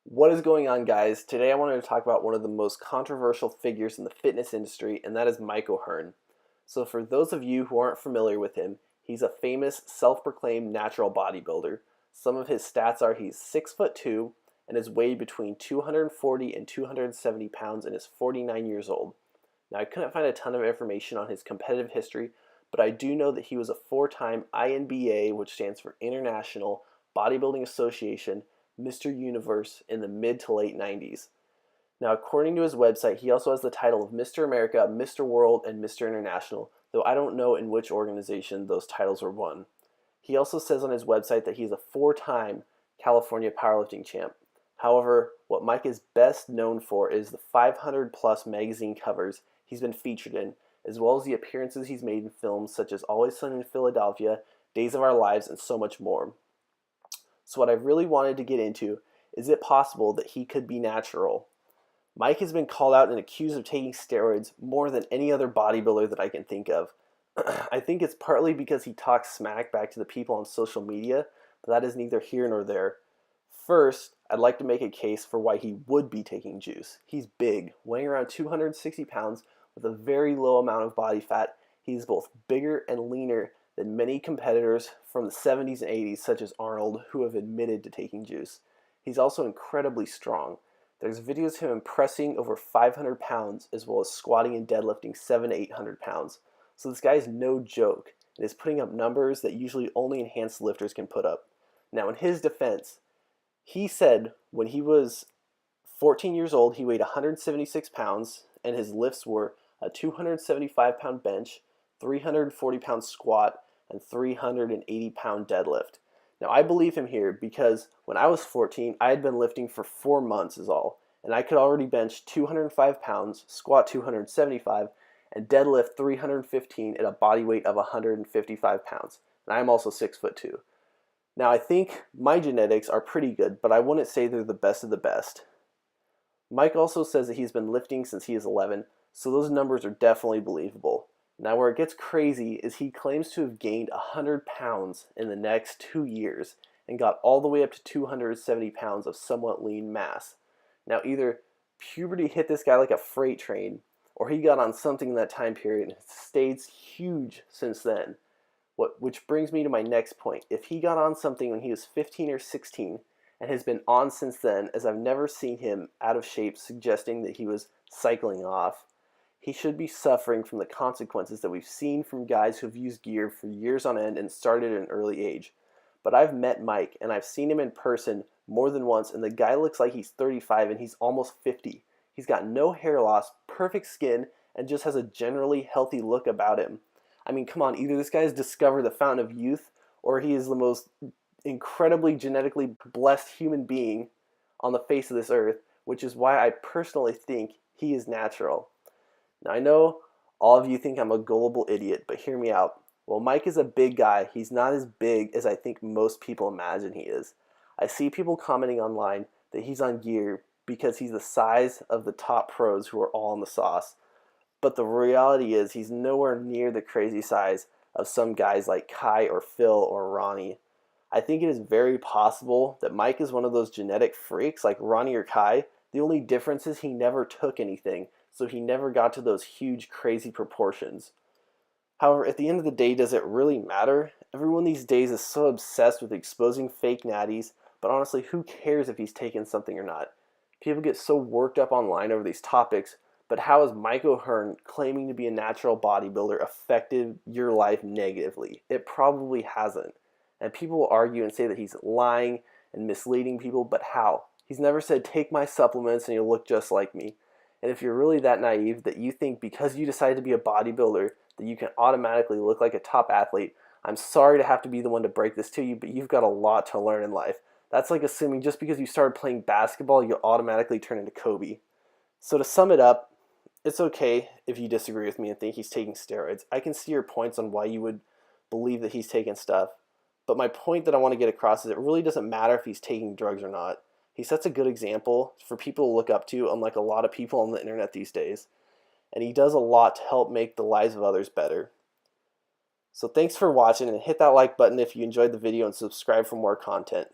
What is going on, guys? Today I wanted to talk about one of the most controversial figures in the fitness industry, and that is Mike O'Hearn. So for those of you who aren't familiar with him, he's a famous self-proclaimed natural bodybuilder. Some of his stats are he's 6'2" and is weighed between 240 and 270 pounds and is 49 years old. Now I couldn't find a ton of information on his competitive history, but I do know that he was a four-time INBA, which stands for International Bodybuilding Association, Mr. Universe in the mid to late 90s. Now, according to his website, he also has the title of Mr. America, Mr. World, and Mr. International, though I don't know in which organization those titles were won. He also says on his website that he's a four-time California powerlifting champ. However, what Mike is best known for is the 500-plus magazine covers he's been featured in, as well as the appearances he's made in films such as Always Sunny in Philadelphia, Days of Our Lives, and so much more. So what I really wanted to get into is it possible that he could be natural? Mike has been called out and accused of taking steroids more than any other bodybuilder that I can think of. I think it's partly because he talks smack back to the people on social media, but that is neither here nor there. First, I'd like to make a case for why he would be taking juice. He's big, weighing around 260 pounds with a very low amount of body fat. He's both bigger and leaner than many competitors from the 70s and 80s, such as Arnold, who have admitted to taking juice. He's also incredibly strong. There's videos of him pressing over 500 pounds, as well as squatting and deadlifting 700 to 800 pounds. So this guy is no joke, and is putting up numbers that usually only enhanced lifters can put up. Now, in his defense, he said when he was 14 years old, he weighed 176 pounds, and his lifts were a 275-pound bench, 340-pound squat, and 380-pound deadlift. Now, I believe him here because when I was 14, I had been lifting for 4 months is all, and I could already bench 205 pounds, squat 275, and deadlift 315 at a body weight of 155 pounds. And I'm also 6'2". Now, I think my genetics are pretty good, but I wouldn't say they're the best of the best. Mike also says that he's been lifting since he is 11, so those numbers are definitely believable. Now, where it gets crazy is he claims to have gained 100 pounds in the next 2 years and got all the way up to 270 pounds of somewhat lean mass. Now, either puberty hit this guy like a freight train, or he got on something in that time period and stayed huge since then. Which brings me to my next point. If he got on something when he was 15 or 16 and has been on since then, as I've never seen him out of shape suggesting that he was cycling off, he should be suffering from the consequences that we've seen from guys who've used gear for years on end and started at an early age. But I've met Mike, and I've seen him in person more than once, and the guy looks like he's 35 and he's almost 50. He's got no hair loss, perfect skin, and just has a generally healthy look about him. I mean, come on, either this guy has discovered the fountain of youth, or he is the most incredibly genetically blessed human being on the face of this earth, which is why I personally think he is natural. Now, I know all of you think I'm a gullible idiot, but hear me out. Well, Mike is a big guy. He's not as big as I think most people imagine he is. I see people commenting online that he's on gear because he's the size of the top pros who are all in the sauce. But the reality is he's nowhere near the crazy size of some guys like Kai or Phil or Ronnie. I think it is very possible that Mike is one of those genetic freaks like Ronnie or Kai. The only difference is he never took anything, so he never got to those huge, crazy proportions. However, at the end of the day, does it really matter? Everyone these days is so obsessed with exposing fake natties, but honestly, who cares if he's taken something or not? People get so worked up online over these topics, but how has Mike O'Hearn claiming to be a natural bodybuilder affected your life negatively? It probably hasn't. And people will argue and say that he's lying and misleading people, but how? He's never said, take my supplements and you'll look just like me. And if you're really that naive that you think because you decide to be a bodybuilder that you can automatically look like a top athlete, I'm sorry to have to be the one to break this to you, but you've got a lot to learn in life. That's like assuming just because you started playing basketball, you'll automatically turn into Kobe. So to sum it up, it's okay if you disagree with me and think he's taking steroids. I can see your points on why you would believe that he's taking stuff. But my point that I want to get across is it really doesn't matter if he's taking drugs or not. He sets a good example for people to look up to, unlike a lot of people on the internet these days. And he does a lot to help make the lives of others better. So thanks for watching, and hit that like button if you enjoyed the video and subscribe for more content.